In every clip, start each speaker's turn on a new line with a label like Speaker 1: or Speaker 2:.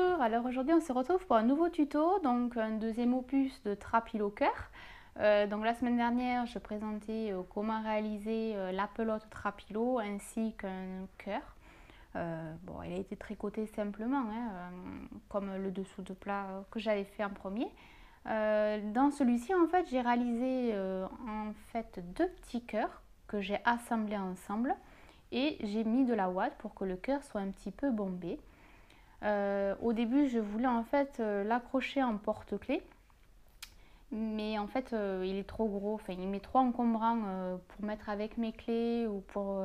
Speaker 1: Bonjour, alors aujourd'hui on se retrouve pour un nouveau tuto, donc un deuxième opus de trapilo cœur. Donc la semaine dernière je présentais comment réaliser la pelote trapilo ainsi qu'un cœur. Bon, il a été tricoté simplement, hein, comme le dessous de plat que j'avais fait en premier. Dans celui-ci en fait j'ai réalisé en fait deux petits cœurs que j'ai assemblés ensemble et j'ai mis de la ouate pour que le cœur soit un petit peu bombé. Au début, je voulais en fait l'accrocher en porte-clés, mais en fait, il est trop gros, enfin, il m'est trop encombrant pour mettre avec mes clés ou pour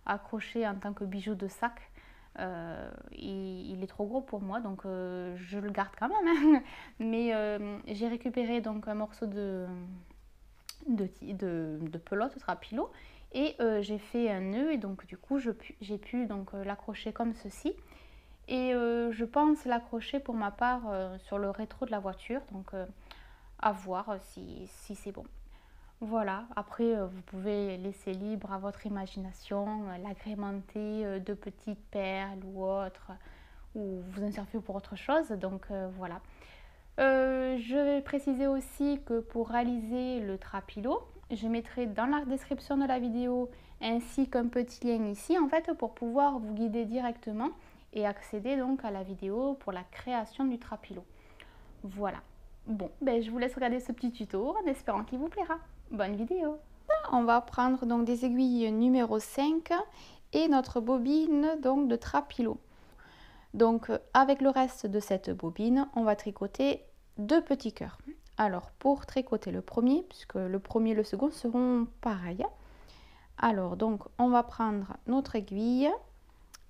Speaker 1: accrocher en tant que bijou de sac. Il est trop gros pour moi, donc je le garde quand même, hein. Mais j'ai récupéré donc un morceau de pelote trapilo et j'ai fait un nœud et donc du coup j'ai pu donc l'accrocher comme ceci. Et je pense l'accrocher pour ma part sur le rétro de la voiture, donc à voir si c'est bon. Voilà, après vous pouvez laisser libre à votre imagination, l'agrémenter de petites perles ou autres, ou vous en servir pour autre chose, donc voilà. Je vais préciser aussi que pour réaliser le trapilo, je mettrai dans la description de la vidéo ainsi qu'un petit lien ici en fait pour pouvoir vous guider directement et accéder donc à la vidéo pour la création du trapilo. Voilà. Bon, ben je vous laisse regarder ce petit tuto en espérant qu'il vous plaira. Bonne vidéo. On va prendre donc des aiguilles numéro 5 et notre bobine donc de trapilo. Donc avec le reste de cette bobine, on va tricoter deux petits cœurs. Alors pour tricoter le premier, puisque le premier et le second seront pareils. Alors donc on va prendre notre aiguille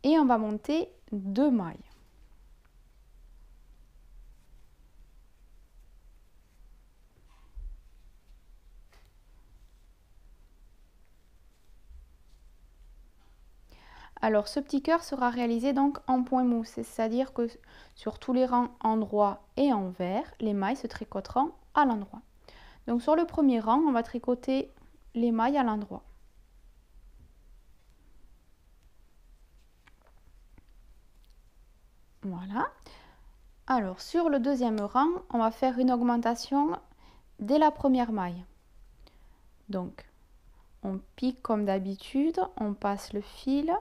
Speaker 1: et on va monter deux mailles. Alors ce petit cœur sera réalisé donc en point mousse, c'est-à-dire que sur tous les rangs endroit et envers, les mailles se tricoteront à l'endroit. Donc sur le premier rang, on va tricoter les mailles à l'endroit. Voilà. Alors sur le deuxième rang, on va faire une augmentation dès la première maille. Donc on pique comme d'habitude, on passe le fil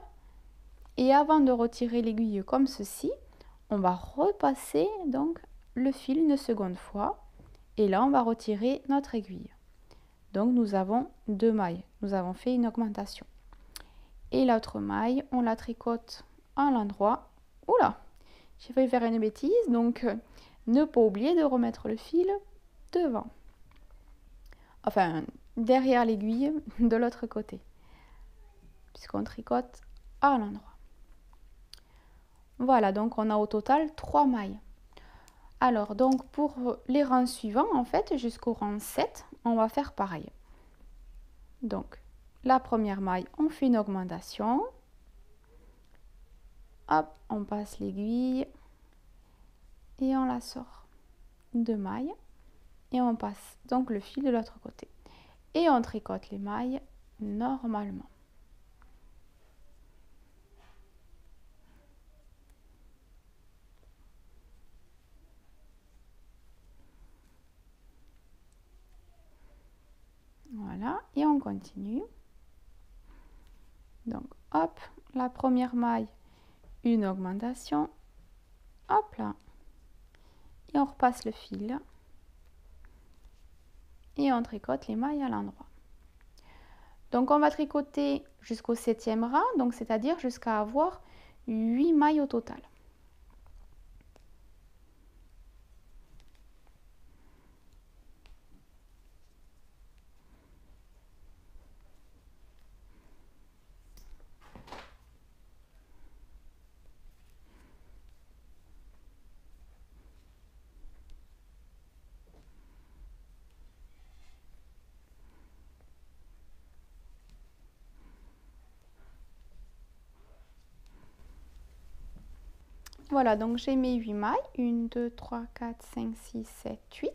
Speaker 1: et avant de retirer l'aiguille comme ceci, on va repasser donc le fil une seconde fois et là on va retirer notre aiguille. Donc nous avons deux mailles, nous avons fait une augmentation. Et l'autre maille, on la tricote à l'endroit. Oula, j'ai failli faire une bêtise, donc ne pas oublier de remettre le fil devant. Enfin, derrière l'aiguille de l'autre côté, puisqu'on tricote à l'endroit. Voilà, donc on a au total 3 mailles. Alors, donc pour les rangs suivants, en fait, jusqu'au rang 7, on va faire pareil. Donc, la première maille, on fait une augmentation. Hop, on passe l'aiguille et on la sort. 2 mailles. Et on passe donc le fil de l'autre côté. Et on tricote les mailles normalement. Voilà, et on continue. Donc, hop, la première maille, une augmentation. Hop là. Et on repasse le fil. Et on tricote les mailles à l'endroit. Donc, on va tricoter jusqu'au 7e rang, donc c'est-à-dire jusqu'à avoir 8 mailles au total. Voilà, donc j'ai mes 8 mailles. 1, 2, 3, 4, 5, 6, 7, 8.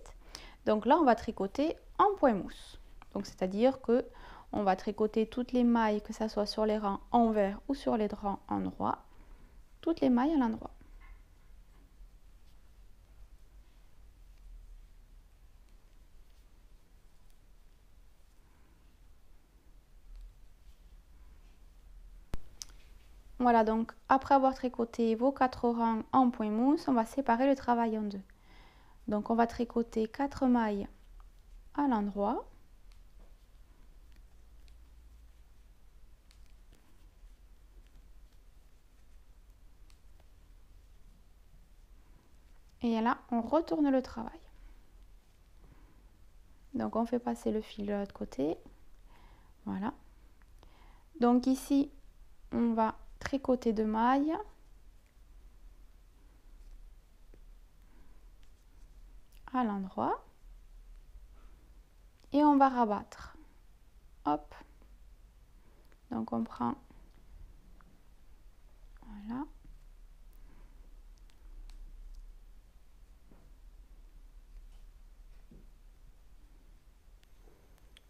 Speaker 1: Donc là, on va tricoter en point mousse. Donc c'est-à-dire que on va tricoter toutes les mailles, que ce soit sur les rangs envers ou sur les rangs endroits, toutes les mailles à l'endroit. Voilà, donc après avoir tricoté vos 4 rangs en point mousse, on va séparer le travail en deux. Donc on va tricoter 4 mailles à l'endroit. Et là, on retourne le travail. Donc on fait passer le fil de l'autre côté. Voilà. Donc ici, on va tricoter 2 mailles. À l'endroit. Et on va rabattre. Hop. Donc on prend. Voilà.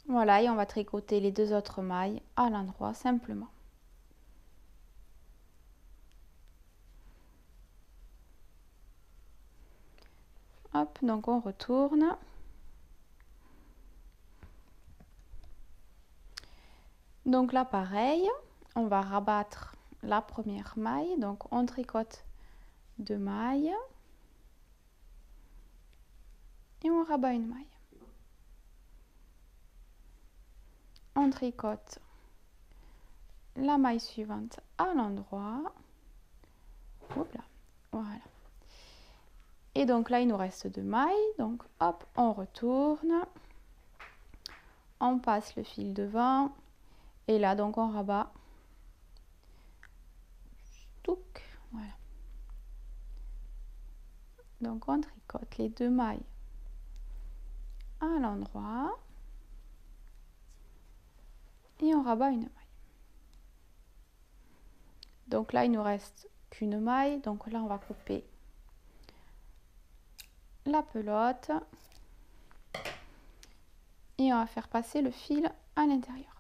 Speaker 1: Voilà, et on va tricoter les 2 autres mailles à l'endroit simplement. Hop, donc on retourne. Donc là, pareil, on va rabattre la première maille. Donc on tricote 2 mailles. Et on rabat une maille. On tricote la maille suivante à l'endroit. Voilà. Et donc là, il nous reste 2 mailles. Donc hop, on retourne. On passe le fil devant. Et là, donc on rabat. Touc, voilà. Donc on tricote les 2 mailles à l'endroit. Et on rabat une maille. Donc là, il nous reste qu'une maille. Donc là, on va couper la pelote. Et on va faire passer le fil à l'intérieur.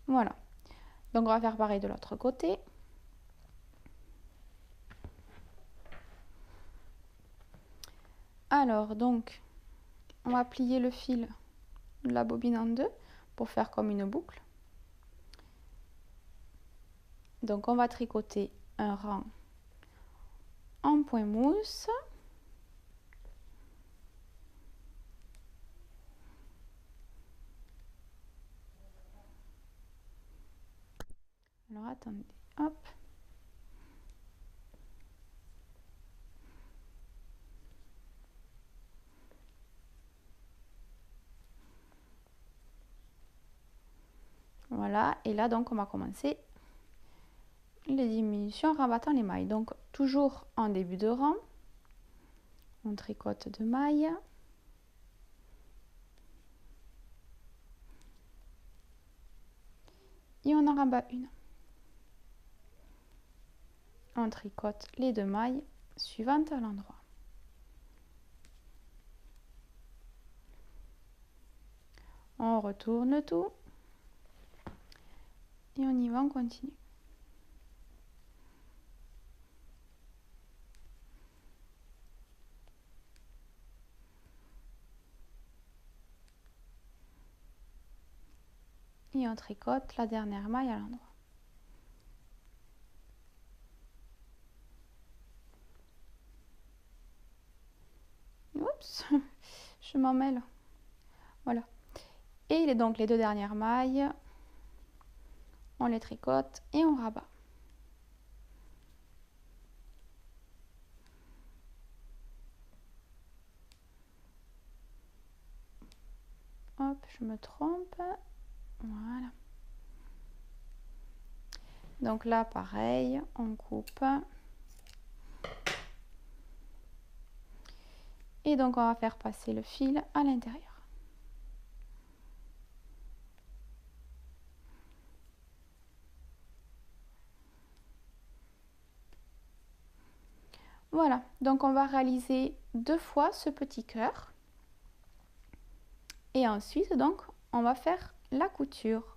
Speaker 1: Voilà. Donc on va faire pareil de l'autre côté. Alors donc, on va plier le fil de la bobine en deux pour faire comme une boucle. Donc on va tricoter un rang en point mousse. Alors attendez, hop. Voilà, et là donc on va commencer les diminutions en rabattant les mailles. Donc toujours en début de rang, on tricote 2 mailles. Et on en rabat une. On tricote les 2 mailles suivantes à l'endroit. On retourne tout. Et on y va, on continue. Et on tricote la dernière maille à l'endroit. Oups, je m'en mêle. Voilà. Et donc les 2 dernières mailles, on les tricote et on rabat. Hop, je me trompe. Voilà. Donc là, pareil, on coupe. Et donc, on va faire passer le fil à l'intérieur. Voilà, donc on va réaliser 2 fois ce petit cœur. Et ensuite, donc, on va faire la couture.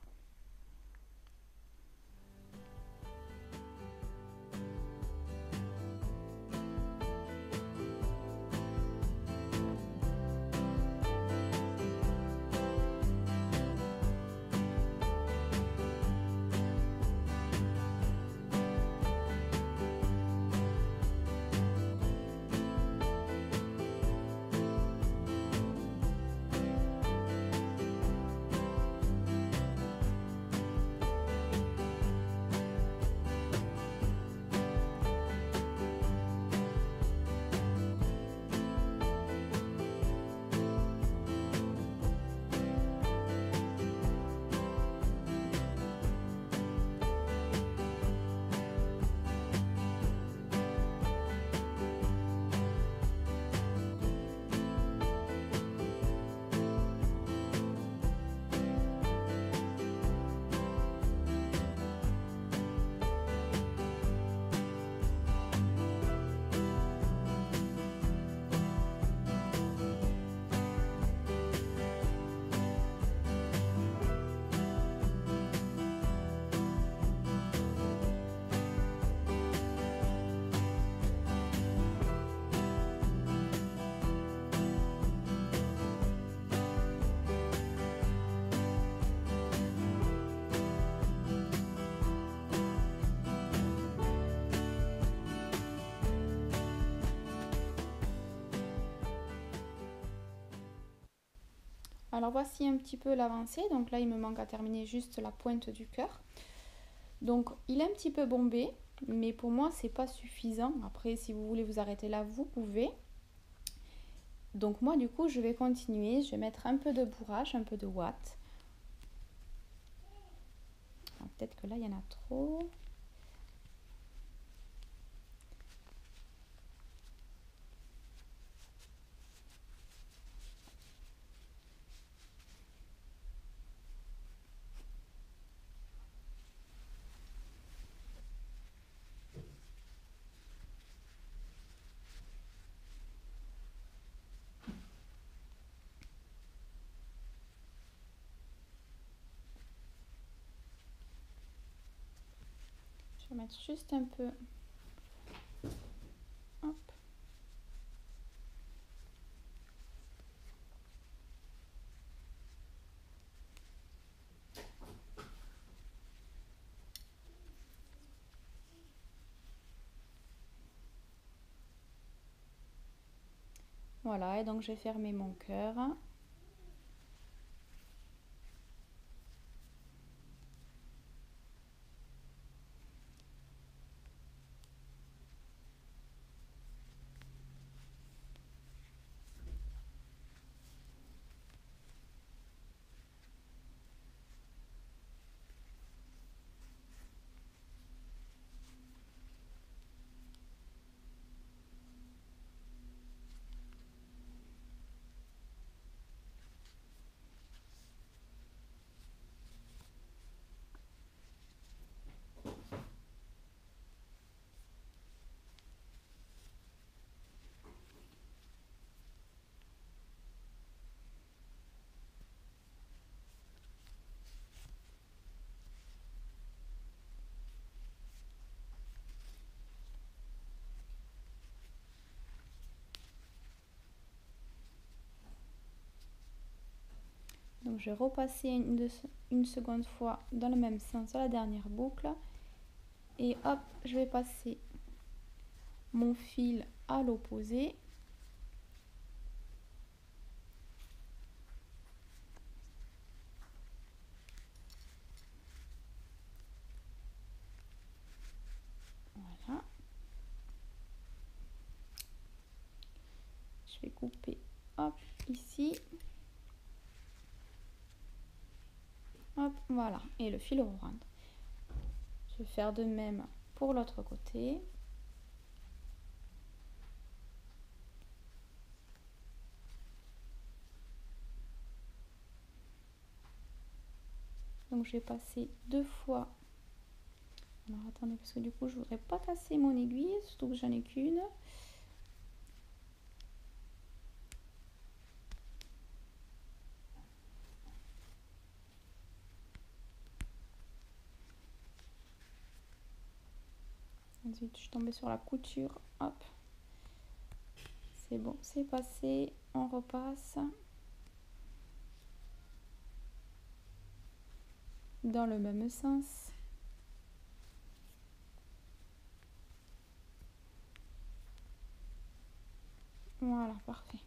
Speaker 1: Alors voici un petit peu l'avancée. Donc là, il me manque à terminer juste la pointe du cœur. Donc il est un petit peu bombé, mais pour moi, c'est pas suffisant. Après, si vous voulez vous arrêter là, vous pouvez. Donc moi, du coup, je vais continuer. Je vais mettre un peu de bourrage, un peu de ouate. Peut-être que là, il y en a trop. Je vais mettre juste un peu. Hop. Voilà, et donc j'ai fermé mon cœur. Donc je vais repasser une seconde fois dans le même sens à la dernière boucle. Et hop, je vais passer mon fil à l'opposé. Voilà. Je vais couper, hop, ici. Hop, voilà. Et le fil rentre. Je vais faire de même pour l'autre côté. Donc je vais passer 2 fois. Alors attendez, parce que du coup je voudrais pas casser mon aiguille, surtout que j'en ai qu'une. Ensuite je suis tombée sur la couture, hop. C'est bon, c'est passé, on repasse. Dans le même sens. Voilà, parfait.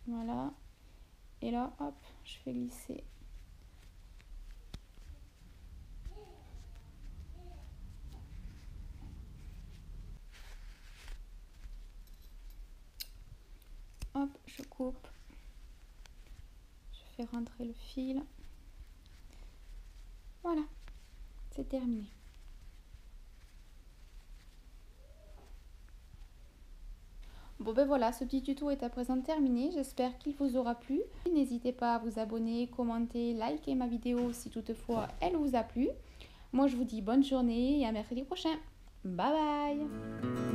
Speaker 1: Voilà. Et là, hop, je fais glisser. Hop, je coupe. Je fais rentrer le fil. Voilà, c'est terminé. Bon ben voilà, ce petit tuto est à présent terminé, j'espère qu'il vous aura plu. N'hésitez pas à vous abonner, commenter, liker ma vidéo si toutefois elle vous a plu. Moi je vous dis bonne journée et à mercredi prochain. Bye bye.